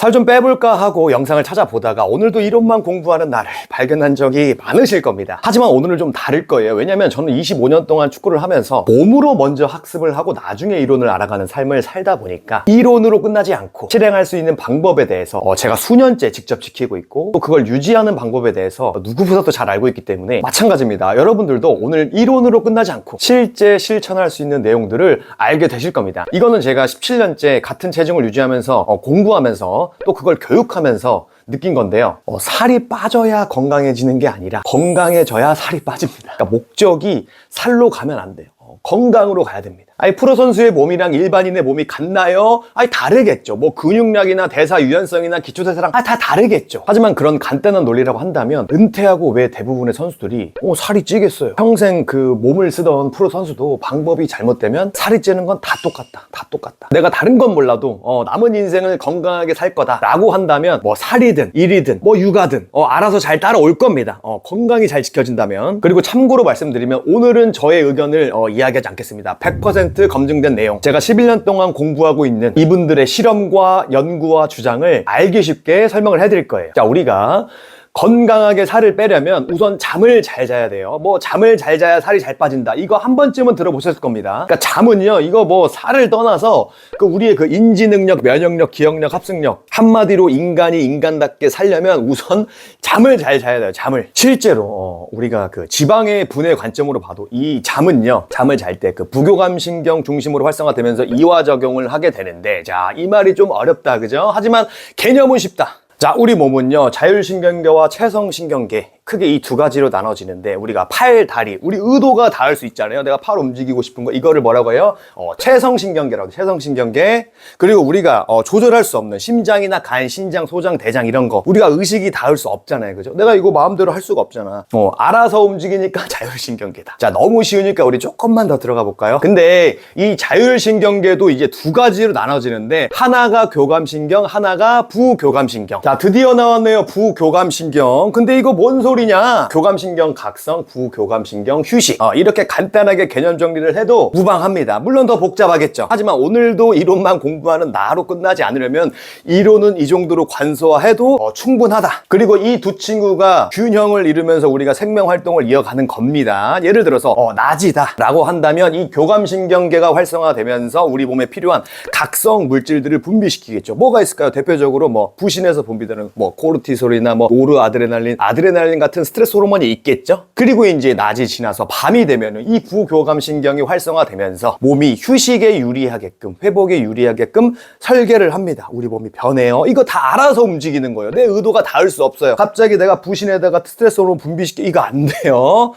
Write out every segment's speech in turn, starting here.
살 좀 빼볼까 하고 영상을 찾아보다가 오늘도 이론만 공부하는 나를 발견한 적이 많으실 겁니다. 하지만 오늘은 좀 다를 거예요. 왜냐면 저는 25년 동안 축구를 하면서 몸으로 먼저 학습을 하고 나중에 이론을 알아가는 삶을 살다 보니까 이론으로 끝나지 않고 실행할 수 있는 방법에 대해서 제가 수년째 직접 지키고 있고 또 그걸 유지하는 방법에 대해서 누구보다도 잘 알고 있기 때문에 마찬가지입니다. 여러분들도 오늘 이론으로 끝나지 않고 실제 실천할 수 있는 내용들을 알게 되실 겁니다. 이거는 제가 17년째 같은 체중을 유지하면서 공부하면서 또 그걸 교육하면서 느낀 건데요. 살이 빠져야 건강해지는 게 아니라 건강해져야 살이 빠집니다. 그러니까 목적이 살로 가면 안 돼요. 건강으로 가야 됩니다. 아니 프로 선수의 몸이랑 일반인의 몸이 같나요? 아니 다르겠죠. 뭐 근육량이나 대사 유연성이나 기초대사랑 다 다르겠죠. 하지만 그런 간단한 논리라고 한다면 은퇴하고 왜 대부분의 선수들이 살이 찌겠어요? 평생 그 몸을 쓰던 프로 선수도 방법이 잘못되면 살이 찌는 건 다 똑같다. 다 똑같다. 내가 다른 건 몰라도 남은 인생을 건강하게 살 거다 라고 한다면 뭐 살이든 일이든 뭐 육아든 알아서 잘 따라올 겁니다. 건강이 잘 지켜진다면. 그리고 참고로 말씀드리면 오늘은 저의 의견을 이야기하지 않겠습니다. 100% 검증된 내용, 제가 11년 동안 공부하고 있는 이분들의 실험과 연구와 주장을 알기 쉽게 설명을 해드릴 거예요. 자, 우리가 건강하게 살을 빼려면 우선 잠을 잘 자야 돼요. 뭐 잠을 잘 자야 살이 잘 빠진다. 이거 한 번쯤은 들어보셨을 겁니다. 그러니까 잠은요, 이거 뭐 살을 떠나서 우리의 그 인지 능력, 면역력, 기억력, 합승력, 한마디로 인간이 인간답게 살려면 우선 잠을 잘 자야 돼요. 잠을. 실제로 우리가 그 지방의 분해 관점으로 봐도 이 잠은요, 잠을 잘 때 그 부교감 신경 중심으로 활성화되면서 이와 작용을 하게 되는데, 자, 이 말이 좀 어렵다, 그죠? 하지만 개념은 쉽다. 자, 우리 몸은요, 자율신경계와 체성신경계, 크게 이 두 가지로 나눠지는데, 우리가 팔, 다리, 우리 의도가 닿을 수 있잖아요. 내가 팔 움직이고 싶은 거, 이거를 뭐라고 해요? 체성신경계라고, 체성신경계. 그리고 우리가 조절할 수 없는 심장이나 간, 신장, 소장, 대장 이런 거, 우리가 의식이 닿을 수 없잖아요. 그죠? 내가 이거 마음대로 할 수가 없잖아. 알아서 움직이니까 자율신경계다. 자, 너무 쉬우니까 우리 조금만 더 들어가 볼까요? 근데 이 자율신경계도 이제 두 가지로 나눠지는데, 하나가 교감신경, 하나가 부교감신경. 자, 드디어 나왔네요. 부교감신경. 근데 이거 뭔 소리냐? 교감신경 각성, 부교감신경 휴식. 이렇게 간단하게 개념 정리를 해도 무방합니다. 물론 더 복잡하겠죠. 하지만 오늘도 이론만 공부하는 나로 끝나지 않으려면 이론은 이 정도로 관소화해도 충분하다. 그리고 이 두 친구가 균형을 이루면서 우리가 생명활동을 이어가는 겁니다. 예를 들어서 낮이다 라고 한다면 이 교감신경계가 활성화되면서 우리 몸에 필요한 각성 물질들을 분비시키겠죠. 뭐가 있을까요? 대표적으로 뭐 부신에서 분비되는 뭐 코르티솔이나 뭐 노르아드레날린, 아드레날린 같은 스트레스 호르몬이 있겠죠. 그리고 이제 낮이 지나서 밤이 되면 이 부교감신경이 활성화되면서 몸이 휴식에 유리하게끔, 회복에 유리하게끔 설계를 합니다. 우리 몸이 변해요. 이거 다 알아서 움직이는 거예요. 내 의도가 닿을 수 없어요. 갑자기 내가 부신에다가 스트레스 호르몬 분비시켜, 이거 안 돼요.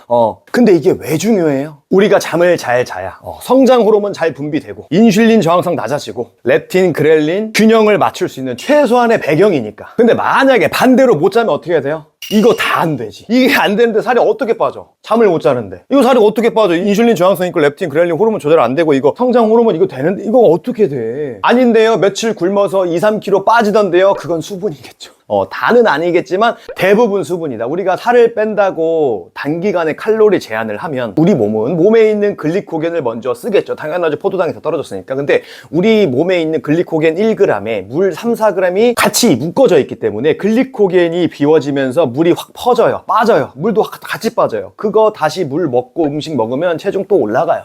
근데 이게 왜 중요해요? 우리가 잠을 잘 자야 성장 호르몬 잘 분비되고 인슐린 저항성 낮아지고 렙틴, 그렐린 균형을 맞출 수 있는 최소한의 배경이니까. 근데 만약에 반대로 못 자면 어떻게 해야 돼요? 이거 다 안 되지. 이게 안 되는데 살이 어떻게 빠져? 잠을 못 자는데. 이거 살이 어떻게 빠져? 인슐린 저항성 있고 렙틴, 그렐린 호르몬 조절 안 되고 이거 성장 호르몬 이거 되는데 이거 어떻게 돼? 아닌데요. 며칠 굶어서 2, 3kg 빠지던데요. 그건 수분이겠죠. 다는 아니겠지만 대부분 수분이다. 우리가 살을 뺀다고 단기간에 칼로리 제한을 하면 우리 몸은 몸에 있는 글리코겐을 먼저 쓰겠죠. 당연하죠. 포도당에서 떨어졌으니까. 근데 우리 몸에 있는 글리코겐 1g에 물 3, 4g이 같이 묶어져 있기 때문에 글리코겐이 비워지면서 물이 확 퍼져요. 빠져요. 물도 같이 빠져요. 그거 다시 물 먹고 음식 먹으면 체중 또 올라가요.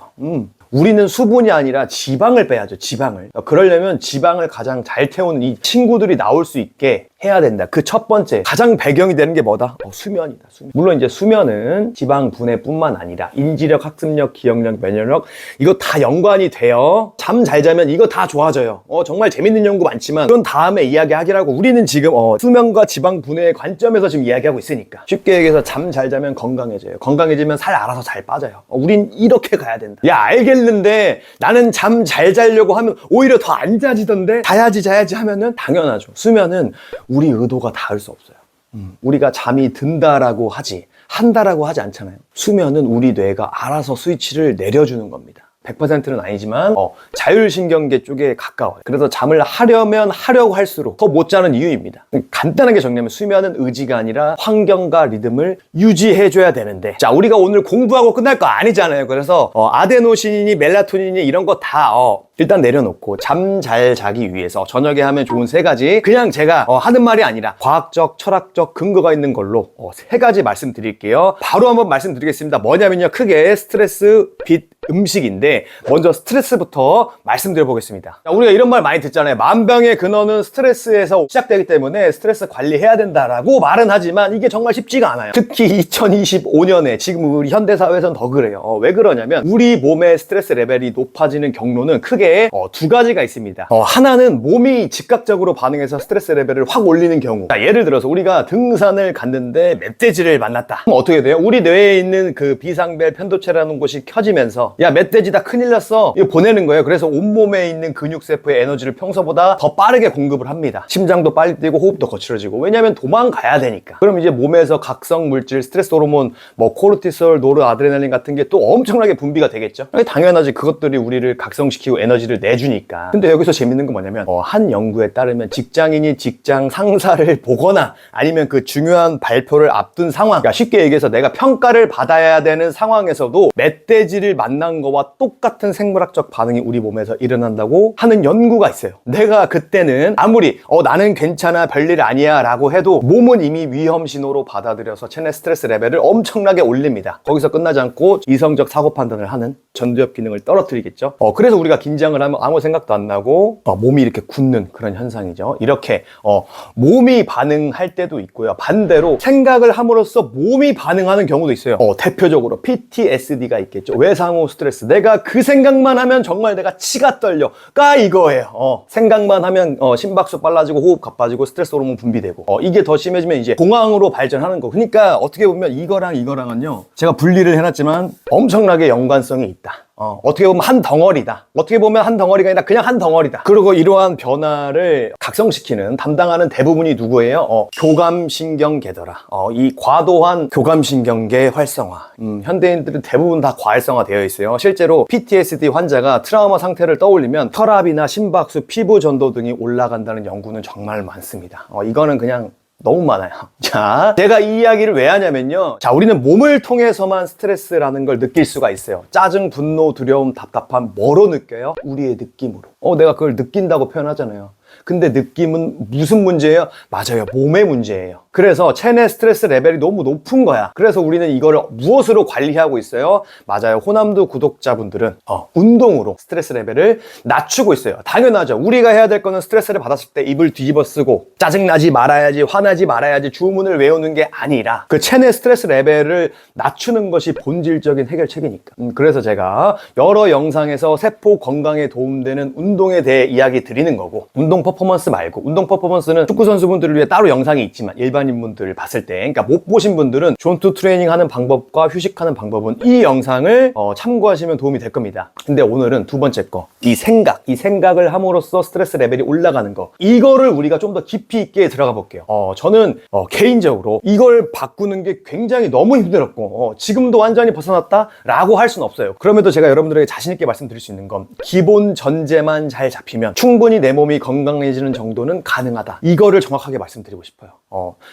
우리는 수분이 아니라 지방을 빼야죠. 지방을. 그러려면 지방을 가장 잘 태우는 이 친구들이 나올 수 있게 해야 된다. 그 첫 번째 가장 배경이 되는 게 뭐다? 수면이다. 수면. 물론 이제 수면은 지방 분해뿐만 아니라 인지력, 학습력, 기억력, 면역력 이거 다 연관이 돼요. 잠 잘 자면 이거 다 좋아져요. 정말 재밌는 연구 많지만 그건 다음에 이야기하기로 하고 우리는 지금 수면과 지방 분해의 관점에서 지금 이야기하고 있으니까 쉽게 얘기해서 잠 잘 자면 건강해져요. 건강해지면 살 알아서 잘 빠져요. 우린 이렇게 가야 된다. 야, 알겠는데 나는 잠 잘 자려고 하면 오히려 더 안 자지던데 자야지 하면은 당연하죠. 수면은 우리 의도가 닿을 수 없어요. 우리가 잠이 한다라고 하지 않잖아요. 수면은 우리 뇌가 알아서 스위치를 내려주는 겁니다. 100%는 아니지만 자율신경계 쪽에 가까워요. 그래서 잠을 하려고 할수록 더 못 자는 이유입니다. 간단하게 정리하면 수면은 의지가 아니라 환경과 리듬을 유지해줘야 되는데, 자, 우리가 오늘 공부하고 끝날 거 아니잖아요. 그래서 아데노신이니 멜라토닌이니 이런 거 다 일단 내려놓고 잠 잘 자기 위해서 저녁에 하면 좋은 3가지, 그냥 제가 하는 말이 아니라 과학적, 철학적 근거가 있는 걸로 3가지 말씀드릴게요. 바로 한번 말씀드리겠습니다. 뭐냐면요, 크게 스트레스, 빛, 음식인데 먼저 스트레스부터 말씀드려보겠습니다. 우리가 이런 말 많이 듣잖아요. 만병의 근원은 스트레스에서 시작되기 때문에 스트레스 관리해야 된다라고 말은 하지만 이게 정말 쉽지가 않아요. 특히 2025년에 지금 우리 현대사회에서는 더 그래요. 왜 그러냐면 우리 몸의 스트레스 레벨이 높아지는 경로는 크게 2가지가 있습니다. 하나는 몸이 즉각적으로 반응해서 스트레스 레벨을 확 올리는 경우. 자, 예를 들어서 우리가 등산을 갔는데 멧돼지를 만났다. 그럼 어떻게 돼요? 우리 뇌에 있는 그 비상벨 편도체라는 곳이 켜지면서 야, 멧돼지다, 큰일 났어, 이거 보내는 거예요. 그래서 온몸에 있는 근육세포의 에너지를 평소보다 더 빠르게 공급을 합니다. 심장도 빨리 뛰고 호흡도 거칠어지고. 왜냐면 도망가야 되니까. 그럼 이제 몸에서 각성 물질, 스트레스 호르몬, 코르티솔, 노르아드레날린 같은 게 또 엄청나게 분비가 되겠죠. 당연하지. 그것들이 우리를 각성시키고 에너지를 내주니까. 근데 여기서 재밌는 건 뭐냐면 한 연구에 따르면 직장인이 직장 상사를 보거나 아니면 그 중요한 발표를 앞둔 상황, 그러니까 쉽게 얘기해서 내가 평가를 받아야 되는 상황에서도 멧돼지를 만난 거와 똑같은 생물학적 반응이 우리 몸에서 일어난다고 하는 연구가 있어요. 내가 그때는 아무리 나는 괜찮아, 별일 아니야 라고 해도 몸은 이미 위험 신호로 받아들여서 체내 스트레스 레벨을 엄청나게 올립니다. 거기서 끝나지 않고 이성적 사고 판단을 하는 전두엽 기능을 떨어뜨리겠죠. 그래서 우리가 긴장을 하면 아무 생각도 안 나고 몸이 이렇게 굳는 그런 현상이죠. 이렇게 몸이 반응할 때도 있고요. 반대로 생각을 함으로써 몸이 반응하는 경우도 있어요. 대표적으로 PTSD가 있겠죠. 외상후 스트레스. 내가 그 생각만 하면 정말 내가 치가 떨려 까 이거예요. 생각만 하면 심박수 빨라지고 호흡 가빠지고 스트레스 호르몬 분비되고, 이게 더 심해지면 이제 공황으로 발전하는 거. 그러니까 어떻게 보면 이거랑은요, 제가 분리를 해놨지만 엄청나게 연관성이 있다. 어떻게 보면 한 덩어리다. 어떻게 보면 한 덩어리가 아니라 그냥 한 덩어리다. 그리고 이러한 변화를 각성시키는, 담당하는 대부분이 누구예요? 교감신경계더라. 이 과도한 교감신경계 활성화. 현대인들은 대부분 다 과활성화 되어 있어요. 실제로 PTSD 환자가 트라우마 상태를 떠올리면 혈압이나 심박수, 피부 전도 등이 올라간다는 연구는 정말 많습니다. 이거는 그냥 너무 많아요. 자, 제가 이 이야기를 왜 하냐면요, 자, 우리는 몸을 통해서만 스트레스라는 걸 느낄 수가 있어요. 짜증, 분노, 두려움, 답답함, 뭐로 느껴요? 우리의 느낌으로. 내가 그걸 느낀다고 표현하잖아요. 근데 느낌은 무슨 문제예요? 맞아요, 몸의 문제예요. 그래서 체내 스트레스 레벨이 너무 높은 거야. 그래서 우리는 이거를 무엇으로 관리하고 있어요? 맞아요, 호남도 구독자분들은 운동으로 스트레스 레벨을 낮추고 있어요. 당연하죠. 우리가 해야 될 거는 스트레스를 받았을 때 입을 뒤집어 쓰고 짜증나지 말아야지, 화나지 말아야지 주문을 외우는 게 아니라 그 체내 스트레스 레벨을 낮추는 것이 본질적인 해결책이니까. 그래서 제가 여러 영상에서 세포 건강에 도움되는 운동에 대해 이야기 드리는 거고, 운동 퍼포먼스 말고, 운동 퍼포먼스는 축구 선수분들을 위해 따로 영상이 있지만 일반인분들을 봤을 때, 그러니까 못 보신 분들은 존투 트레이닝 하는 방법과 휴식하는 방법은 이 영상을 참고하시면 도움이 될 겁니다. 근데 오늘은 두 번째 거, 이 생각을 함으로써 스트레스 레벨이 올라가는 거, 이거를 우리가 좀 더 깊이 있게 들어가 볼게요. 저는 개인적으로 이걸 바꾸는 게 굉장히 너무 힘들었고, 지금도 완전히 벗어났다 라고 할 수는 없어요. 그럼에도 제가 여러분들에게 자신 있게 말씀드릴 수 있는 건, 기본 전제만 잘 잡히면 충분히 내 몸이 건강해지는 정도는 가능하다. 이거를 정확하게 말씀드리고 싶어요.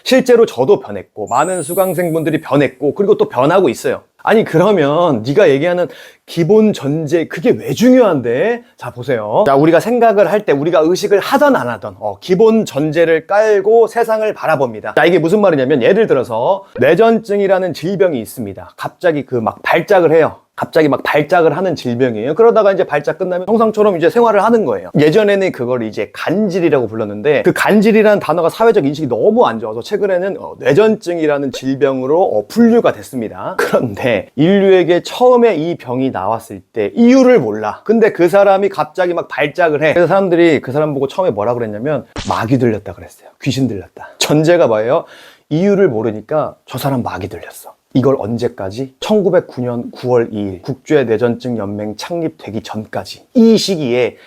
실제로 저도 변했고, 많은 수강생분들이 변했고, 그리고 또 변하고 있어요. 아니, 그러면 네가 얘기하는 기본 전제, 그게 왜 중요한데? 자, 보세요. 자, 우리가 생각을 할 때, 우리가 의식을 하던 안 하던 기본 전제를 깔고 세상을 바라봅니다. 자, 이게 무슨 말이냐면, 예를 들어서 뇌전증이라는 질병이 있습니다. 갑자기 막 발작을 해요. 갑자기 막 발작을 하는 질병이에요. 그러다가 이제 발작 끝나면 통상처럼 이제 생활을 하는 거예요. 예전에는 그걸 이제 간질이라고 불렀는데, 그 간질이라는 단어가 사회적 인식이 너무 안 좋아서 최근에는 뇌전증이라는 질병으로 분류가 됐습니다. 그런데 인류에게 처음에 이 병이 나왔을 때 이유를 몰라. 근데 그 사람이 갑자기 막 발작을 해. 그래서 사람들이 그 사람 보고 처음에 뭐라 그랬냐면 마귀 들렸다 그랬어요. 귀신 들렸다. 전제가 뭐예요? 이유를 모르니까 저 사람 마귀 들렸어. 이걸 언제까지? 1909년 9월 2일 국제뇌전증 연맹 창립되기 전까지. 이 시기에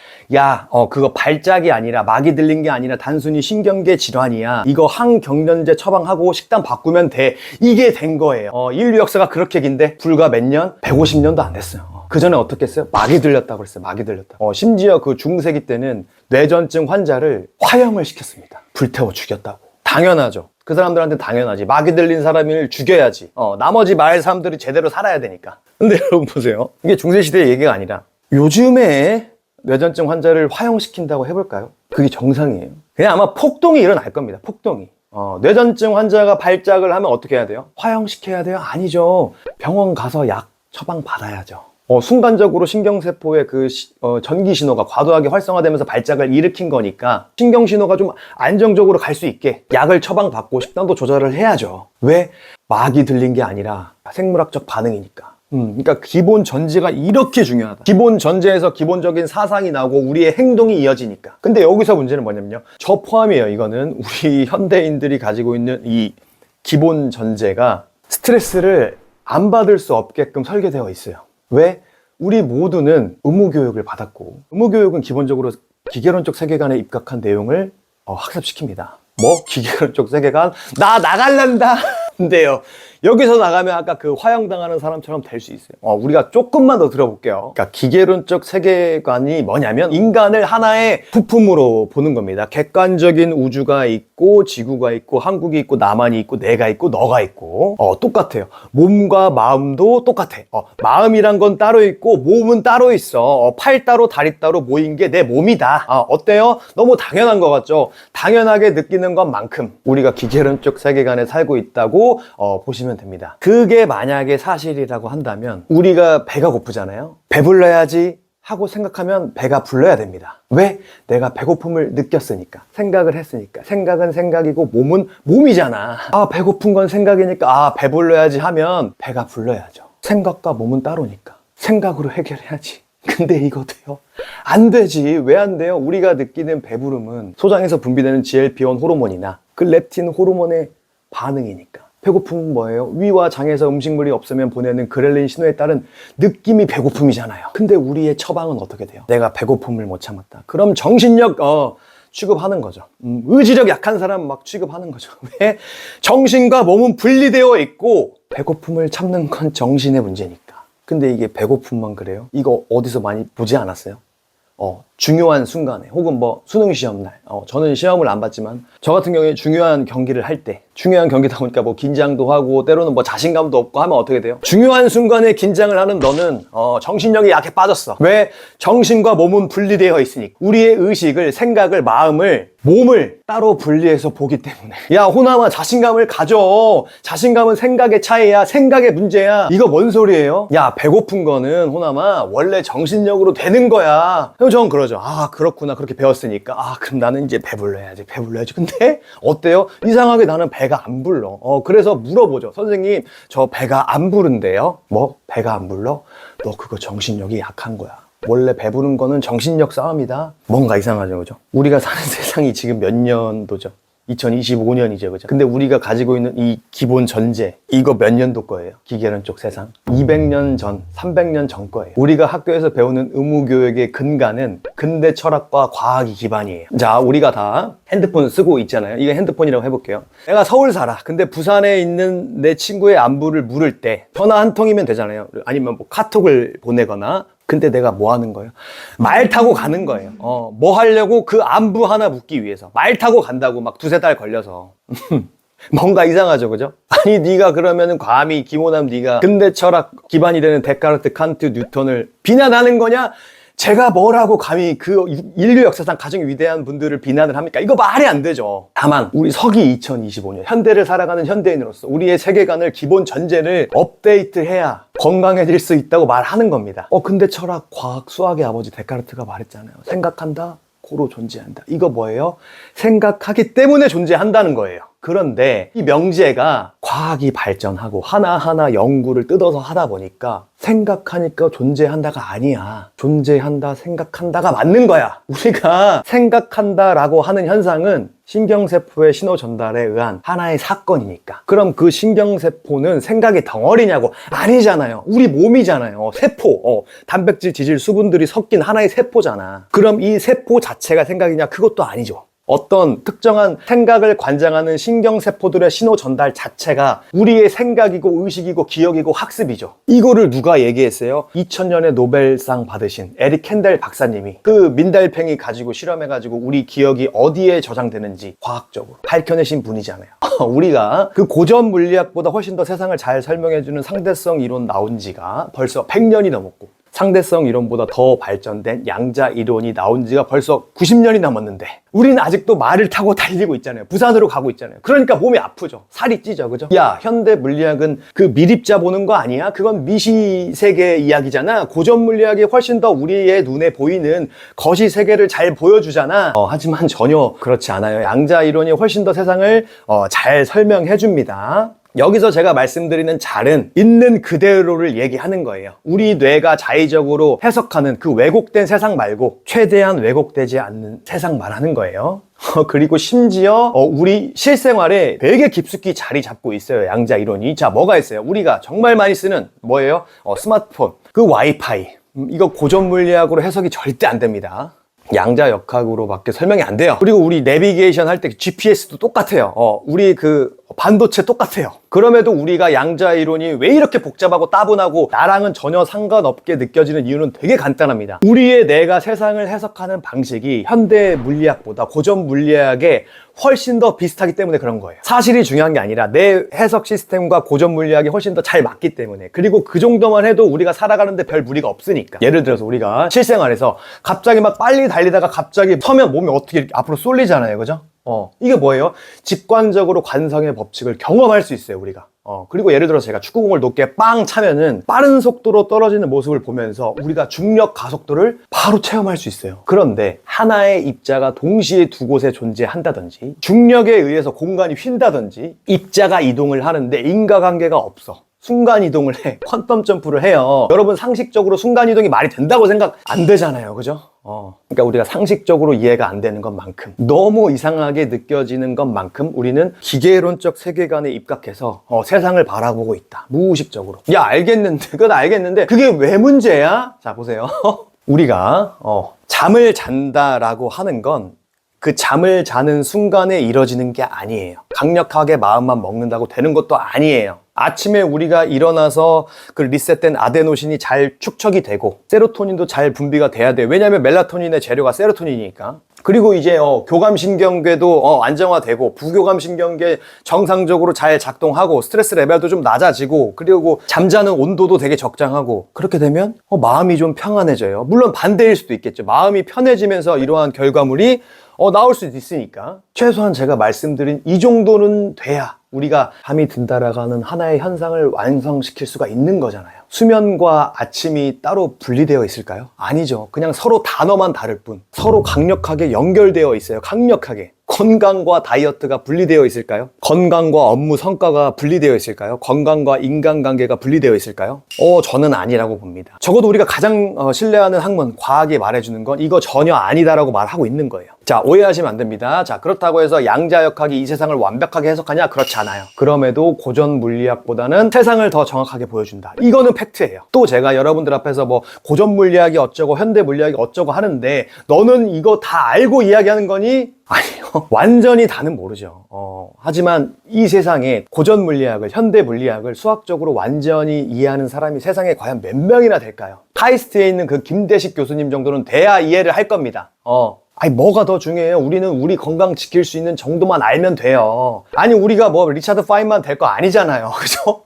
그거 발작이 아니라, 마귀 들린 게 아니라 단순히 신경계 질환이야. 이거 항경련제 처방하고 식단 바꾸면 돼. 이게 된 거예요. 인류 역사가 그렇게 긴데 불과 몇 년? 150년도 안 됐어요. 그 전에 어떻게 했어요? 막이 들렸다고 그랬어요. 막이 들렸다. 심지어 그 중세기 때는 뇌전증 환자를 화형을 시켰습니다. 불태워 죽였다고. 당연하죠. 그 사람들한테 당연하지. 막이 들린 사람을 죽여야지. 나머지 마을 사람들이 제대로 살아야 되니까. 근데 여러분 보세요. 이게 중세시대의 얘기가 아니라 요즘에 뇌전증 환자를 화형시킨다고 해볼까요? 그게 정상이에요. 그냥 아마 폭동이 일어날 겁니다. 폭동이. 뇌전증 환자가 발작을 하면 어떻게 해야 돼요? 화형시켜야 돼요? 아니죠. 병원 가서 약 처방 받아야죠. 순간적으로 신경세포의 그 전기 신호가 과도하게 활성화되면서 발작을 일으킨 거니까 신경 신호가 좀 안정적으로 갈 수 있게 약을 처방받고 식단도 조절을 해야죠. 왜? 막이 들린 게 아니라 생물학적 반응이니까. 그러니까 기본 전제가 이렇게 중요하다. 기본 전제에서 기본적인 사상이 나오고 우리의 행동이 이어지니까. 근데 여기서 문제는 뭐냐면요. 저 포함이에요. 이거는 우리 현대인들이 가지고 있는 이 기본 전제가 스트레스를 안 받을 수 없게끔 설계되어 있어요. 왜? 우리 모두는 의무교육을 받았고, 의무교육은 기본적으로 기계론적 세계관에 입각한 내용을 학습시킵니다. 뭐? 기계론적 세계관? 나 나갈란다! 근데요, 여기서 나가면 아까 그 화형당하는 사람처럼 될 수 있어요. 우리가 조금만 더 들어볼게요. 그러니까 기계론적 세계관이 뭐냐면 인간을 하나의 부품으로 보는 겁니다. 객관적인 우주가 있고 지구가 있고 한국이 있고 나만이 있고 내가 있고 너가 있고 똑같아요. 몸과 마음도 똑같아. 마음이란 건 따로 있고 몸은 따로 있어. 팔 따로 다리 따로 모인 게 내 몸이다. 어때요? 너무 당연한 것 같죠? 당연하게 느끼는 것만큼 우리가 기계론적 세계관에 살고 있다고 보시면 됩니다. 그게 만약에 사실이라고 한다면 우리가 배가 고프잖아요. 배불러야지 하고 생각하면 배가 불러야 됩니다. 왜? 내가 배고픔을 느꼈으니까. 생각을 했으니까. 생각은 생각이고 몸은 몸이잖아. 배고픈 건 생각이니까 배불러야지 하면 배가 불러야죠. 생각과 몸은 따로니까. 생각으로 해결해야지. 근데 이거 돼요? 안 되지. 왜 안 돼요? 우리가 느끼는 배부름은 소장에서 분비되는 GLP-1 호르몬이나 그 렙틴 호르몬의 반응이니까. 배고픔은 뭐예요? 위와 장에서 음식물이 없으면 보내는 그렐린 신호에 따른 느낌이 배고픔이잖아요. 근데 우리의 처방은 어떻게 돼요? 내가 배고픔을 못 참았다. 그럼 정신력 취급하는 거죠. 의지력 약한 사람 막 취급하는 거죠. 왜? 정신과 몸은 분리되어 있고 배고픔을 참는 건 정신의 문제니까. 근데 이게 배고픔만 그래요? 이거 어디서 많이 보지 않았어요? 중요한 순간에 혹은 수능 시험날 저는 시험을 안 봤지만 저 같은 경우에 중요한 경기를 할 때 중요한 경기다 보니까 긴장도 하고 때로는 자신감도 없고 하면 어떻게 돼요? 중요한 순간에 긴장을 하는 너는 정신력이 약해 빠졌어. 왜? 정신과 몸은 분리되어 있으니까. 우리의 의식을, 생각을, 마음을, 몸을 따로 분리해서 보기 때문에. 야, 호남아, 자신감을 가져. 자신감은 생각의 차이야. 생각의 문제야. 이거 뭔 소리예요? 야, 배고픈 거는 호남아 원래 정신력으로 되는 거야. 그럼 저는 그러죠. 그렇구나. 그렇게 배웠으니까. 그럼 나는 이제 배불러야지. 근데 어때요? 이상하게 나는 배가 안 불러. 그래서 물어보죠. 선생님, 저 배가 안 부른데요? 배가 안 불러? 너 그거 정신력이 약한 거야. 원래 배부른 거는 정신력 싸움이다. 뭔가 이상하죠, 그죠? 우리가 사는 세상이 지금 몇 년도죠? 2025년이죠, 그죠? 근데 우리가 가지고 있는 이 기본 전제, 이거 몇 년도 거예요? 기계론적 세상? 200년 전, 300년 전 거예요. 우리가 학교에서 배우는 의무교육의 근간은 근대 철학과 과학이 기반이에요. 자, 우리가 다 핸드폰 쓰고 있잖아요. 이거 핸드폰이라고 해볼게요. 내가 서울 살아. 근데 부산에 있는 내 친구의 안부를 물을 때 전화 한 통이면 되잖아요. 아니면 카톡을 보내거나. 근데 내가 뭐 하는 거예요? 말 타고 가는 거예요. 뭐 하려고? 그 안부 하나 묻기 위해서. 말 타고 간다고 막 2-3달 걸려서. 뭔가 이상하죠, 그죠? 아니, 네가 그러면은 감히 김호남 네가 근대 철학 기반이 되는 데카르트, 칸트, 뉴턴을 비난하는 거냐? 제가 뭐라고 감히 그 인류 역사상 가장 위대한 분들을 비난을 합니까? 이거 말이 안 되죠. 다만 우리 서기 2025년 현대를 살아가는 현대인으로서 우리의 세계관을 기본 전제를 업데이트해야 건강해질 수 있다고 말하는 겁니다. 근데 철학, 과학, 수학의 아버지 데카르트가 말했잖아요. 생각한다, 고로 존재한다. 이거 뭐예요? 생각하기 때문에 존재한다는 거예요. 그런데 이 명제가 과학이 발전하고 하나하나 연구를 뜯어서 하다 보니까 생각하니까 존재한다가 아니야. 존재한다, 생각한다가 맞는 거야. 우리가 생각한다라고 하는 현상은 신경세포의 신호 전달에 의한 하나의 사건이니까. 그럼 그 신경세포는 생각의 덩어리냐고? 아니잖아요. 우리 몸이잖아요. 세포, 단백질, 지질, 수분들이 섞인 하나의 세포잖아. 그럼 이 세포 자체가 생각이냐? 그것도 아니죠. 어떤 특정한 생각을 관장하는 신경세포들의 신호 전달 자체가 우리의 생각이고 의식이고 기억이고 학습이죠. 이거를 누가 얘기했어요? 2000년에 노벨상 받으신 에릭 캔델 박사님이 그 민달팽이 가지고 실험해가지고 우리 기억이 어디에 저장되는지 과학적으로 밝혀내신 분이잖아요. 우리가 그 고전 물리학보다 훨씬 더 세상을 잘 설명해주는 상대성 이론 나온 지가 벌써 100년이 넘었고, 상대성 이론보다 더 발전된 양자 이론이 나온 지가 벌써 90년이 넘었는데 우리는 아직도 말을 타고 달리고 있잖아요. 부산으로 가고 있잖아요. 그러니까 몸이 아프죠. 살이 찌죠. 그죠? 야, 현대 물리학은 그 미립자 보는 거 아니야? 그건 미시세계 이야기잖아. 고전 물리학이 훨씬 더 우리의 눈에 보이는 거시세계를 잘 보여주잖아. 하지만 전혀 그렇지 않아요. 양자 이론이 훨씬 더 세상을 잘 설명해 줍니다. 여기서 제가 말씀드리는 잘은 있는 그대로를 얘기하는 거예요. 우리 뇌가 자의적으로 해석하는 그 왜곡된 세상 말고 최대한 왜곡되지 않는 세상 말하는 거예요. 그리고 심지어 우리 실생활에 되게 깊숙이 자리 잡고 있어요. 양자 이론이. 자, 뭐가 있어요? 우리가 정말 많이 쓰는 뭐예요? 스마트폰, 그 와이파이. 이거 고전 물리학으로 해석이 절대 안 됩니다. 양자 역학으로밖에 설명이 안 돼요. 그리고 우리 내비게이션 할 때 GPS도 똑같아요. 우리 그 반도체 똑같아요. 그럼에도 우리가 양자 이론이 왜 이렇게 복잡하고 따분하고 나랑은 전혀 상관없게 느껴지는 이유는 되게 간단합니다. 우리의 뇌가 세상을 해석하는 방식이 현대 물리학보다 고전 물리학에 훨씬 더 비슷하기 때문에 그런 거예요. 사실이 중요한 게 아니라 내 해석 시스템과 고전 물리학이 훨씬 더 잘 맞기 때문에, 그리고 그 정도만 해도 우리가 살아가는데 별 무리가 없으니까. 예를 들어서 우리가 실생활에서 갑자기 막 빨리 달리다가 갑자기 서면 몸이 어떻게 이렇게 앞으로 쏠리잖아요. 그죠? 이게 뭐예요? 직관적으로 관성의 법칙을 경험할 수 있어요, 우리가. 그리고 예를 들어서 제가 축구공을 높게 빵 차면은 빠른 속도로 떨어지는 모습을 보면서 우리가 중력 가속도를 바로 체험할 수 있어요. 그런데 하나의 입자가 동시에 두 곳에 존재한다든지, 중력에 의해서 공간이 휜다든지, 입자가 이동을 하는데 인과관계가 없어. 순간이동을 해. 퀀텀 점프를 해요. 여러분, 상식적으로 순간이동이 말이 된다고 생각 안 되잖아요. 그죠? 그러니까 우리가 상식적으로 이해가 안 되는 것만큼, 너무 이상하게 느껴지는 것만큼 우리는 기계론적 세계관에 입각해서 세상을 바라보고 있다. 무의식적으로. 야, 알겠는데, 그건 알겠는데 그게 왜 문제야? 자, 보세요. 우리가 잠을 잔다라고 하는 건 그 잠을 자는 순간에 이뤄지는 게 아니에요. 강력하게 마음만 먹는다고 되는 것도 아니에요. 아침에 우리가 일어나서 그 리셋된 아데노신이 잘 축적이 되고 세로토닌도 잘 분비가 돼야 돼요. 왜냐하면 멜라토닌의 재료가 세로토닌이니까. 그리고 이제 교감신경계도 안정화되고 부교감신경계 정상적으로 잘 작동하고 스트레스 레벨도 좀 낮아지고, 그리고 잠자는 온도도 되게 적당하고, 그렇게 되면 마음이 좀 평안해져요. 물론 반대일 수도 있겠죠. 마음이 편해지면서 이러한 결과물이 나올 수도 있으니까. 최소한 제가 말씀드린 이 정도는 돼야 우리가 잠이 든다라고 하는 하나의 현상을 완성시킬 수가 있는 거잖아요. 수면과 아침이 따로 분리되어 있을까요? 아니죠. 그냥 서로 단어만 다를 뿐 서로 강력하게 연결되어 있어요. 강력하게. 건강과 다이어트가 분리되어 있을까요? 건강과 업무 성과가 분리되어 있을까요? 건강과 인간관계가 분리되어 있을까요? 저는 아니라고 봅니다. 적어도 우리가 가장 신뢰하는 학문, 과학이 말해주는 건 이거 전혀 아니다라고 말하고 있는 거예요. 자, 오해하시면 안 됩니다. 자, 그렇다고 해서 양자역학이 이 세상을 완벽하게 해석하냐? 그렇지 않아요. 그럼에도 고전 물리학보다는 세상을 더 정확하게 보여준다. 이거는 팩트예요. 또 제가 여러분들 앞에서 뭐 고전 물리학이 어쩌고 현대 물리학이 어쩌고 하는데 너는 이거 다 알고 이야기하는 거니? 아니요. 완전히 다는 모르죠. 하지만 이 세상에 고전 물리학을, 현대 물리학을 수학적으로 완전히 이해하는 사람이 세상에 과연 몇 명이나 될까요? 카이스트에 있는 그 김대식 교수님 정도는 돼야 이해를 할 겁니다. 아니, 뭐가 더 중요해요? 우리는 우리 건강 지킬 수 있는 정도만 알면 돼요. 아니, 우리가 뭐 리차드 파인만 될 거 아니잖아요. 그죠?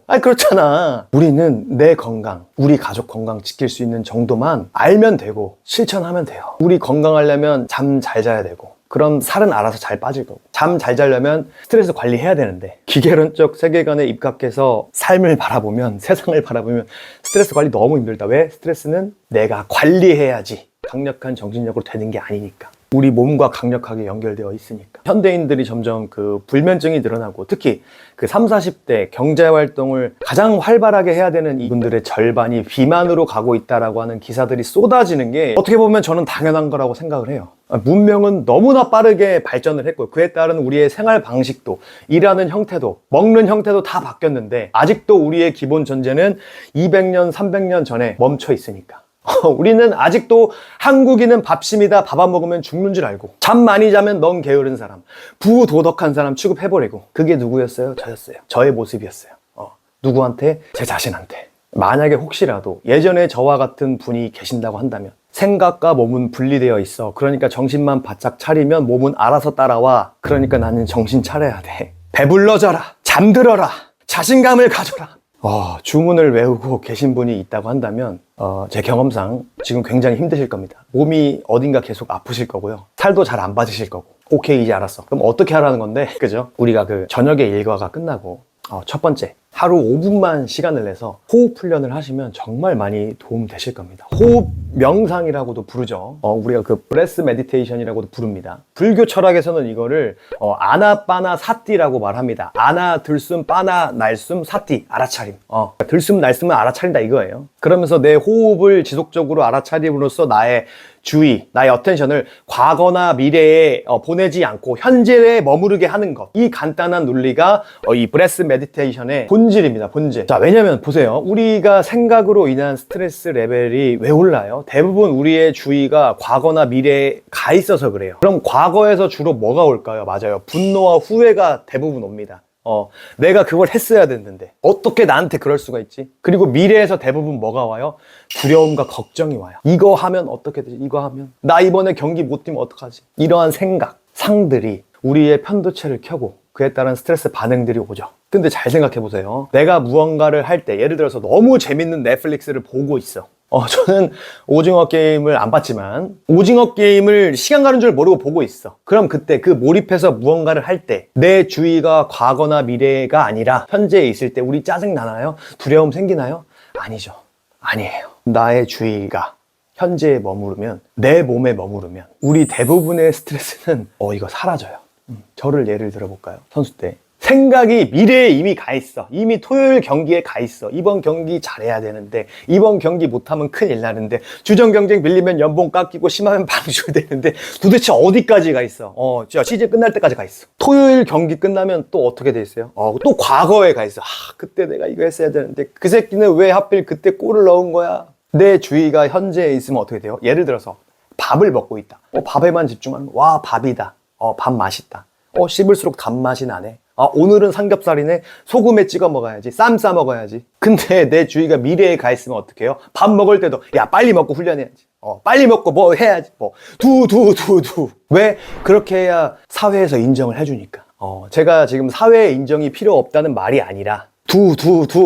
아니, 그렇잖아. 우리는 내 건강, 우리 가족 건강 지킬 수 있는 정도만 알면 되고 실천하면 돼요. 우리 건강하려면 잠 잘 자야 되고, 그럼 살은 알아서 잘 빠질 거고, 잠 잘 자려면 스트레스 관리해야 되는데, 기계론적 세계관에 입각해서 삶을 바라보면, 세상을 바라보면 스트레스 관리 너무 힘들다. 왜? 스트레스는 내가 관리해야지 강력한 정신력으로 되는 게 아니니까. 우리 몸과 강력하게 연결되어 있으니까. 현대인들이 점점 그 불면증이 늘어나고, 특히 그 30, 40대 경제활동을 가장 활발하게 해야 되는 이분들의 절반이 비만으로 가고 있다라고 하는 기사들이 쏟아지는 게 어떻게 보면 저는 당연한 거라고 생각을 해요. 문명은 너무나 빠르게 발전을 했고, 그에 따른 우리의 생활 방식도, 일하는 형태도, 먹는 형태도 다 바뀌었는데 아직도 우리의 기본 전제는 200년, 300년 전에 멈춰 있으니까. 우리는 아직도 한국인은 밥심이다, 밥 안 먹으면 죽는 줄 알고, 잠 많이 자면 넌 게으른 사람, 부도덕한 사람 취급해버리고. 그게 누구였어요? 저였어요. 저의 모습이었어요. 누구한테? 제 자신한테. 만약에 혹시라도 예전에 저와 같은 분이 계신다고 한다면, 생각과 몸은 분리되어 있어. 그러니까 정신만 바짝 차리면 몸은 알아서 따라와. 그러니까 나는 정신 차려야 돼. 배불러져라, 잠들어라, 자신감을 가져라. 주문을 외우고 계신 분이 있다고 한다면 제 경험상 지금 굉장히 힘드실 겁니다. 몸이 어딘가 계속 아프실 거고요. 살도 잘 안 빠지실 거고. 오케이, 이제 알았어. 그럼 어떻게 하라는 건데, 그죠? 우리가 그 저녁에 일과가 끝나고 첫 번째, 하루 5분만 시간을 내서 호흡 훈련을 하시면 정말 많이 도움 되실 겁니다. 호흡 명상이라고도 부르죠. 우리가 그 브레스 메디테이션이라고도 부릅니다. 불교 철학에서는 이거를 아나빠나 사띠라고 말합니다. 아나, 들숨, 빠나, 날숨, 사띠, 알아차림. 들숨, 날숨은 알아차린다 이거예요. 그러면서 내 호흡을 지속적으로 알아차림으로써 나의 주의, 나의 어텐션을 과거나 미래에 보내지 않고 현재에 머무르게 하는 것. 이 간단한 논리가 이 브레스 메디테이션의 본질입니다. 본질. 자, 왜냐면 보세요. 우리가 생각으로 인한 스트레스 레벨이 왜 올라요? 대부분 우리의 주의가 과거나 미래에 가 있어서 그래요. 그럼 과거에서 주로 뭐가 올까요? 맞아요. 분노와 후회가 대부분 옵니다. 내가 그걸 했어야 됐는데 어떻게 나한테 그럴 수가 있지? 그리고 미래에서 대부분 뭐가 와요? 두려움과 걱정이 와요. 이거 하면 어떻게 되지? 이거 하면 나 이번에 경기 못 뛰면 어떡하지? 이러한 생각, 상들이 우리의 편도체를 켜고 그에 따른 스트레스 반응들이 오죠. 근데 잘 생각해 보세요. 내가 무언가를 할 때, 예를 들어서 너무 재밌는 넷플릭스를 보고 있어. 저는 오징어 게임을 안 봤지만 오징어 게임을 시간 가는 줄 모르고 보고 있어. 그럼 그때 그 몰입해서 무언가를 할 때 내 주의가 과거나 미래가 아니라 현재에 있을 때 우리 짜증 나나요? 두려움 생기나요? 아니죠. 아니에요. 나의 주의가 현재에 머무르면, 내 몸에 머무르면 우리 대부분의 스트레스는 이거 사라져요. 저를 예를 들어볼까요? 선수 때 생각이 미래에 이미 가 있어. 이미 토요일 경기에 가 있어. 이번 경기 잘해야 되는데, 이번 경기 못하면 큰일 나는데, 주전 경쟁 밀리면 연봉 깎이고 심하면 방출되는데, 도대체 어디까지 가 있어? 시즌 끝날 때까지 가 있어. 토요일 경기 끝나면 또 어떻게 돼 있어요? 또 과거에 가 있어. 그때 내가 이거 했어야 되는데 그 새끼는 왜 하필 그때 골을 넣은 거야? 내 주의가 현재에 있으면 어떻게 돼요? 예를 들어서 밥을 먹고 있다. 밥에만 집중하는 거. 와, 밥이다. 밥 맛있다. 씹을수록 단맛이 나네. 오늘은 삼겹살이네. 소금에 찍어 먹어야지. 쌈 싸 먹어야지. 근데 내 주의가 미래에 가 있으면 어떡해요? 밥 먹을 때도 야, 빨리 먹고 훈련해야지. 빨리 먹고 뭐 해야지. 두. 왜? 그렇게 해야 사회에서 인정을 해주니까. 제가 지금 사회의 인정이 필요 없다는 말이 아니라 두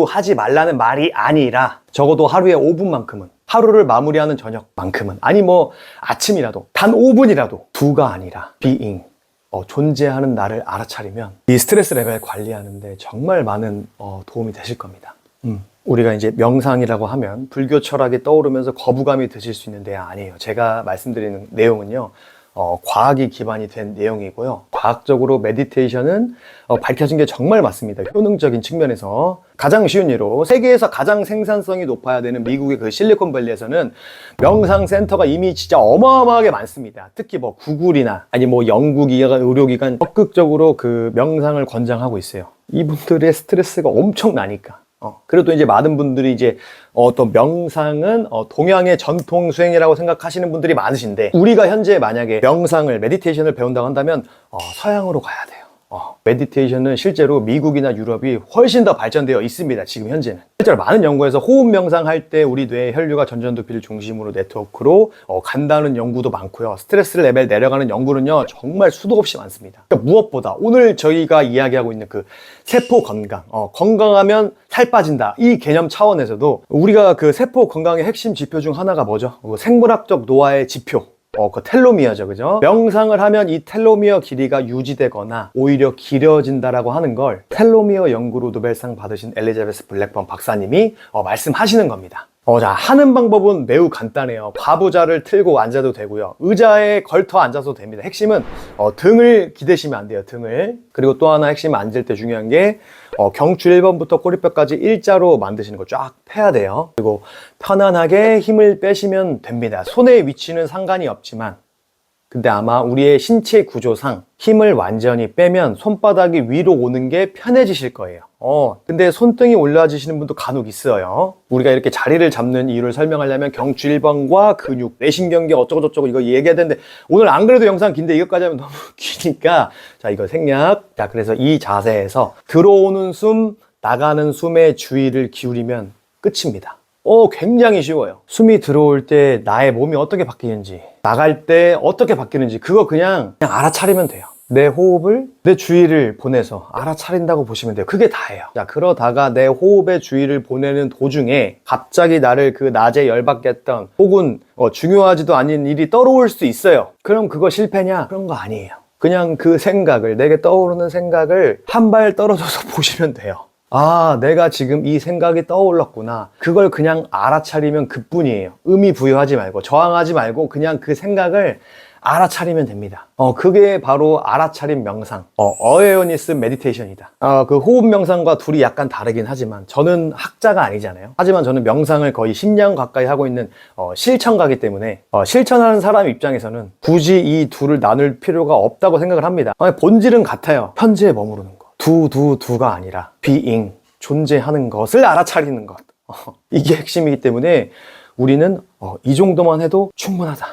하지 말라는 말이 아니라 적어도 하루에 5분만큼은, 하루를 마무리하는 저녁만큼은, 아니 뭐 아침이라도 단 5분이라도 두가 아니라 being, 존재하는 나를 알아차리면 이 스트레스 레벨 관리하는데 정말 많은 도움이 되실 겁니다. 우리가 이제 명상이라고 하면 불교 철학이 떠오르면서 거부감이 드실 수 있는데 아니에요. 제가 말씀드리는 내용은요, 과학이 기반이 된 내용이고요. 과학적으로 메디테이션은 밝혀진 게 정말 맞습니다. 효능적인 측면에서 가장 쉬운 예로 세계에서 가장 생산성이 높아야 되는 미국의 그 실리콘밸리에서는 명상 센터가 이미 진짜 어마어마하게 많습니다. 특히 뭐 구글이나 아니 뭐 연구기관, 의료기관 적극적으로 그 명상을 권장하고 있어요. 이분들의 스트레스가 엄청나니까. 그래도 이제 많은 분들이 이제 또 명상은 동양의 전통 수행이라고 생각하시는 분들이 많으신데, 우리가 현재 만약에 명상을, 메디테이션을 배운다고 한다면 서양으로 가야 돼요. 메디테이션은 실제로 미국이나 유럽이 훨씬 더 발전되어 있습니다. 지금 현재는. 실제로 많은 연구에서 호흡 명상할 때 우리 뇌의 혈류가 전전두피를 중심으로 네트워크로 간다는 연구도 많고요. 스트레스 레벨 내려가는 연구는요 정말 수도 없이 많습니다. 그러니까 무엇보다 오늘 저희가 이야기하고 있는 그 세포 건강, 건강하면 살 빠진다, 이 개념 차원에서도 우리가 그 세포 건강의 핵심 지표 중 하나가 뭐죠? 생물학적 노화의 지표, 그 텔로미어죠, 그죠? 명상을 하면 이 텔로미어 길이가 유지되거나 오히려 길어진다라고 하는 걸 텔로미어 연구로 노벨상 받으신 엘리자베스 블랙번 박사님이 말씀하시는 겁니다. 자, 하는 방법은 매우 간단해요. 과부자를 틀고 앉아도 되고요. 의자에 걸터 앉아도 됩니다. 핵심은 등을 기대시면 안 돼요, 등을. 그리고 또 하나 핵심 앉을 때 중요한 게 경추 1번부터 꼬리뼈까지 일자로 만드시는 거 쫙 펴야 돼요. 그리고 편안하게 힘을 빼시면 됩니다. 손의 위치는 상관이 없지만 근데 아마 우리의 신체 구조상 힘을 완전히 빼면 손바닥이 위로 오는 게 편해지실 거예요. 근데 손등이 올라지시는 분도 간혹 있어요. 우리가 이렇게 자리를 잡는 이유를 설명하려면 경추 1번과 근육, 내신경계 어쩌고저쩌고 이거 얘기해야 되는데 오늘 안 그래도 영상 긴데 이것까지 하면 너무 기니까 자, 이거 생략. 자, 그래서 이 자세에서 들어오는 숨, 나가는 숨의 주의를 기울이면 끝입니다. 굉장히 쉬워요. 숨이 들어올 때 나의 몸이 어떻게 바뀌는지, 나갈 때 어떻게 바뀌는지 그거 그냥 알아차리면 돼요. 내 호흡을, 내 주의를 보내서 알아차린다고 보시면 돼요. 그게 다예요. 자, 그러다가 내 호흡의 주의를 보내는 도중에 갑자기 나를 그 낮에 열받게 했던 혹은 중요하지도 않은 일이 떠오를 수 있어요. 그럼 그거 실패냐? 그런 거 아니에요. 그냥 그 생각을, 내게 떠오르는 생각을 한 발 떨어져서 보시면 돼요. 내가 지금 이 생각이 떠올랐구나. 그걸 그냥 알아차리면 그뿐이에요. 의미 부여하지 말고, 저항하지 말고 그냥 그 생각을 알아차리면 됩니다. 그게 바로 알아차림 명상, 어웨어니스 메디테이션이다. 그 호흡 명상과 둘이 약간 다르긴 하지만 저는 학자가 아니잖아요. 하지만 저는 명상을 거의 10년 가까이 하고 있는 실천가기 때문에 실천하는 사람 입장에서는 굳이 이 둘을 나눌 필요가 없다고 생각을 합니다. 본질은 같아요. 현재에 머무르는 거. 두가 아니라 being, 존재하는 것을 알아차리는 것. 이게 핵심이기 때문에 우리는 이 정도만 해도 충분하다.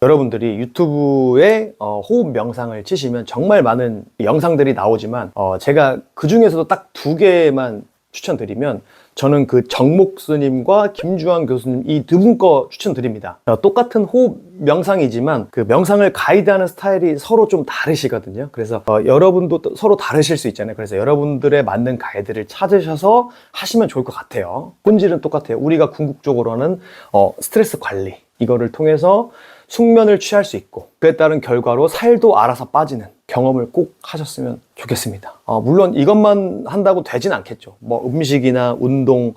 여러분들이 유튜브에 호흡 명상을 치시면 정말 많은 영상들이 나오지만 제가 그 중에서도 딱 2개만 추천드리면 저는 그 정목 스님과 김주환 교수님 이 2분 거 추천드립니다. 똑같은 호흡 명상이지만 그 명상을 가이드하는 스타일이 서로 좀 다르시거든요. 그래서 여러분도 서로 다르실 수 있잖아요. 그래서 여러분들의 맞는 가이드를 찾으셔서 하시면 좋을 것 같아요. 본질은 똑같아요. 우리가 궁극적으로는 스트레스 관리 이거를 통해서 숙면을 취할 수 있고 그에 따른 결과로 살도 알아서 빠지는 경험을 꼭 하셨으면 좋겠습니다. 물론 이것만 한다고 되진 않겠죠. 뭐 음식이나 운동,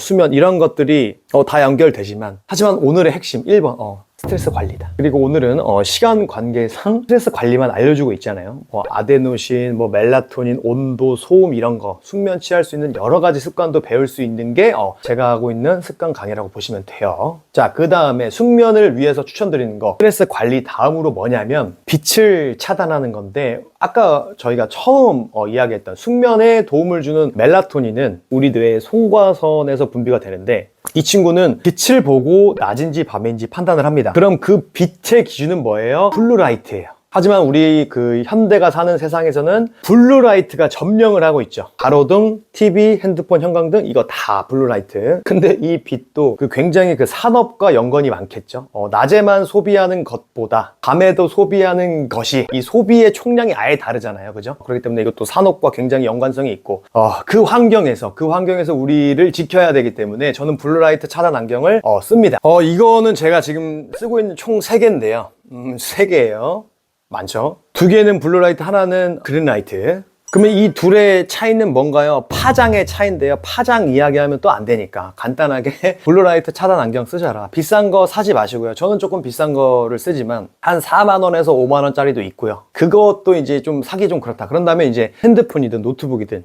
수면 이런 것들이 다 연결되지만 하지만 오늘의 핵심 1번 스트레스 관리다. 그리고 오늘은 시간 관계상 스트레스 관리만 알려주고 있잖아요. 아데노신, 멜라토닌, 온도, 소음 이런 거 숙면 취할 수 있는 여러 가지 습관도 배울 수 있는 게 제가 하고 있는 습관 강의라고 보시면 돼요. 자, 그 다음에 숙면을 위해서 추천드리는 거 스트레스 관리 다음으로 뭐냐면 빛을 차단하는 건데 아까 저희가 처음 이야기했던 숙면에 도움을 주는 멜라토닌은 우리 뇌의 송과선에서 분비가 되는데 이 친구는 빛을 보고 낮인지 밤인지 판단을 합니다. 그럼 그 빛의 기준은 뭐예요? 블루라이트예요. 하지만 우리 그 현대가 사는 세상에서는 블루라이트가 점령을 하고 있죠. 가로등, TV, 핸드폰, 형광등 이거 다 블루라이트. 근데 이 빛도 굉장히 그 산업과 연관이 많겠죠. 낮에만 소비하는 것보다 밤에도 소비하는 것이 이 소비의 총량이 아예 다르잖아요. 그죠? 그렇기 때문에 이것도 산업과 굉장히 연관성이 있고 그 환경에서 우리를 지켜야 되기 때문에 저는 블루라이트 차단 안경을 씁니다. 이거는 제가 지금 쓰고 있는 총 3개인데요. 3개예요. 많죠? 2개는 블루라이트, 하나는 그린라이트. 그러면 이 둘의 차이는 뭔가요? 파장의 차이인데요. 파장 이야기하면 또 안 되니까 간단하게 블루라이트 차단 안경 쓰셔라. 비싼 거 사지 마시고요. 저는 조금 비싼 거를 쓰지만 한 4만 원에서 5만 원짜리도 있고요. 그것도 이제 좀 사기 좀 그렇다. 그런 다음에 이제 핸드폰이든 노트북이든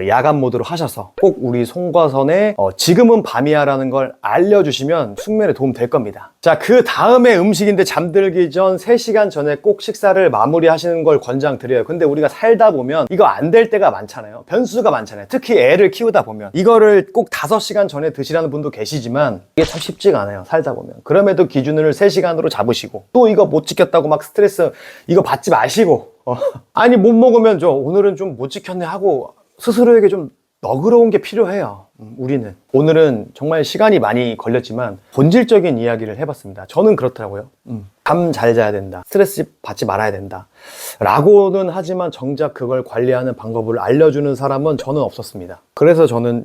야간 모드로 하셔서 꼭 우리 송과선에 지금은 밤이야라는 걸 알려주시면 숙면에 도움 될 겁니다. 자, 그 다음에 음식인데 잠들기 전 3시간 전에 꼭 식사를 마무리하시는 걸 권장드려요. 근데 우리가 살다 보면 이거 안 될 때가 많잖아요. 변수가 많잖아요. 특히 애를 키우다 보면 이거를 꼭 5시간 전에 드시라는 분도 계시지만 이게 참 쉽지가 않아요. 살다 보면. 그럼에도 기준을 3시간으로 잡으시고 또 이거 못 지켰다고 막 스트레스 이거 받지 마시고 아니 못 먹으면 오늘은 좀 못 지켰네 하고 스스로에게 좀 너그러운 게 필요해요. 우리는 오늘은 정말 시간이 많이 걸렸지만 본질적인 이야기를 해봤습니다. 저는 그렇더라고요. 잠 잘 자야 된다, 스트레스 받지 말아야 된다 라고는 하지만 정작 그걸 관리하는 방법을 알려주는 사람은 저는 없었습니다. 그래서 저는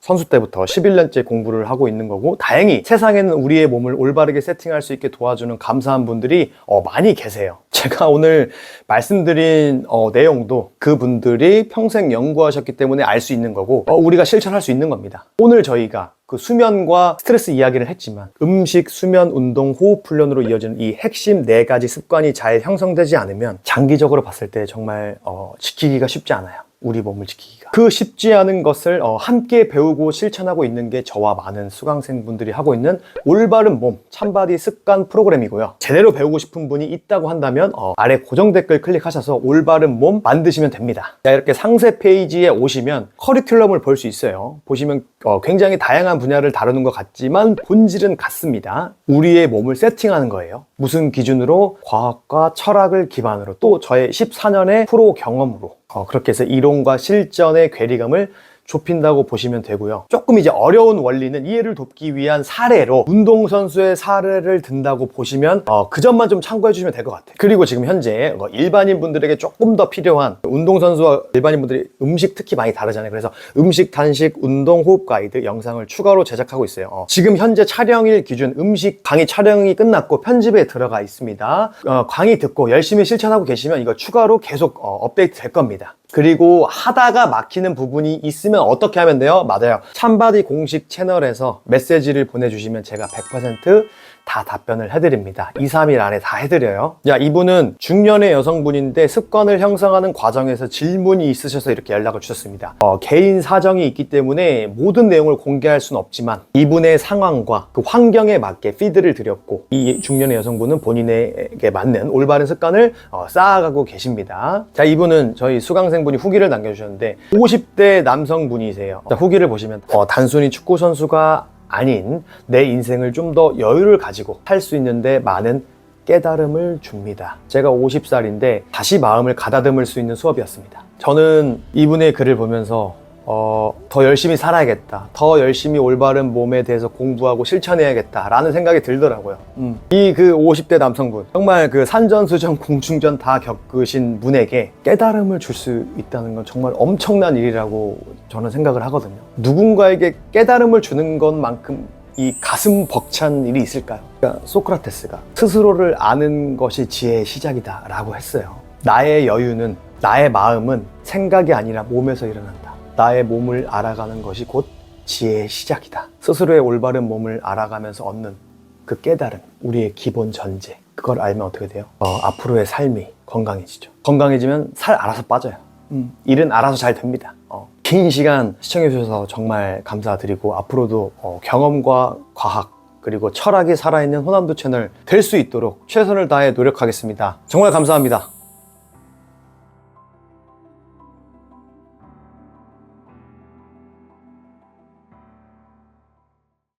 선수 때부터 11년째 공부를 하고 있는 거고 다행히 세상에는 우리의 몸을 올바르게 세팅할 수 있게 도와주는 감사한 분들이 많이 계세요. 제가 오늘 말씀드린 내용도 그분들이 평생 연구하셨기 때문에 알 수 있는 거고 우리가 실천할 수 있는 겁니다. 오늘 저희가 그 수면과 스트레스 이야기를 했지만 음식, 수면, 운동, 호흡 훈련으로 이어지는 이 핵심 4가지 습관이 잘 형성되지 않으면 장기적으로 봤을 때 정말 지키기가 쉽지 않아요. 우리 몸을 지키기가. 그 쉽지 않은 것을 함께 배우고 실천하고 있는 게 저와 많은 수강생분들이 하고 있는 올바른 몸 참바디 습관 프로그램이고요. 제대로 배우고 싶은 분이 있다고 한다면 아래 고정 댓글 클릭하셔서 올바른 몸 만드시면 됩니다. 자, 이렇게 상세 페이지에 오시면 커리큘럼을 볼 수 있어요. 보시면 굉장히 다양한 분야를 다루는 것 같지만 본질은 같습니다. 우리의 몸을 세팅하는 거예요. 무슨 기준으로? 과학과 철학을 기반으로, 또 저의 14년의 프로 경험으로 그렇게 해서 이론과 실전의 괴리감을 좁힌다고 보시면 되고요. 조금 이제 어려운 원리는 이해를 돕기 위한 사례로 운동선수의 사례를 든다고 보시면 그 점만 좀 참고해 주시면 될 것 같아요. 그리고 지금 현재 일반인 분들에게 조금 더 필요한, 운동선수와 일반인 분들이 음식 특히 많이 다르잖아요. 그래서 음식, 단식, 운동, 호흡 가이드 영상을 추가로 제작하고 있어요. 지금 현재 촬영일 기준 음식 강의 촬영이 끝났고 편집에 들어가 있습니다. 강의 듣고 열심히 실천하고 계시면 이거 추가로 계속 업데이트 될 겁니다. 그리고 하다가 막히는 부분이 있으면 어떻게 하면 돼요? 맞아요. 참바디 공식 채널에서 메시지를 보내주시면 제가 100% 다 답변을 해드립니다. 2, 3일 안에 다 해드려요. 야, 이분은 중년의 여성분인데 습관을 형성하는 과정에서 질문이 있으셔서 이렇게 연락을 주셨습니다. 개인 사정이 있기 때문에 모든 내용을 공개할 수는 없지만 이분의 상황과 그 환경에 맞게 피드를 드렸고, 이 중년의 여성분은 본인에게 맞는 올바른 습관을 쌓아가고 계십니다. 자, 이분은 저희 수강생분이 후기를 남겨주셨는데 50대 남성분이세요. 자, 후기를 보시면 단순히 축구선수가 아닌 내 인생을 좀 더 여유를 가지고 살 수 있는데 많은 깨달음을 줍니다. 제가 50살인데 다시 마음을 가다듬을 수 있는 수업이었습니다. 저는 이분의 글을 보면서 더 열심히 살아야겠다, 더 열심히 올바른 몸에 대해서 공부하고 실천해야겠다 라는 생각이 들더라고요. 이 그 50대 남성분, 정말 그 산전수전 공중전 다 겪으신 분에게 깨달음을 줄 수 있다는 건 정말 엄청난 일이라고 저는 생각을 하거든요. 누군가에게 깨달음을 주는 것만큼 이 가슴 벅찬 일이 있을까요? 그러니까 소크라테스가 스스로를 아는 것이 지혜의 시작이다 라고 했어요. 나의 여유는, 나의 마음은 생각이 아니라 몸에서 일어난다. 나의 몸을 알아가는 것이 곧 지혜의 시작이다. 스스로의 올바른 몸을 알아가면서 얻는 그 깨달음, 우리의 기본 전제. 그걸 알면 어떻게 돼요? 앞으로의 삶이 건강해지죠. 건강해지면 살 알아서 빠져요. 일은 알아서 잘 됩니다. 긴 시간 시청해주셔서 정말 감사드리고, 앞으로도 경험과 과학 그리고 철학이 살아있는 호남도 채널 될 수 있도록 최선을 다해 노력하겠습니다. 정말 감사합니다.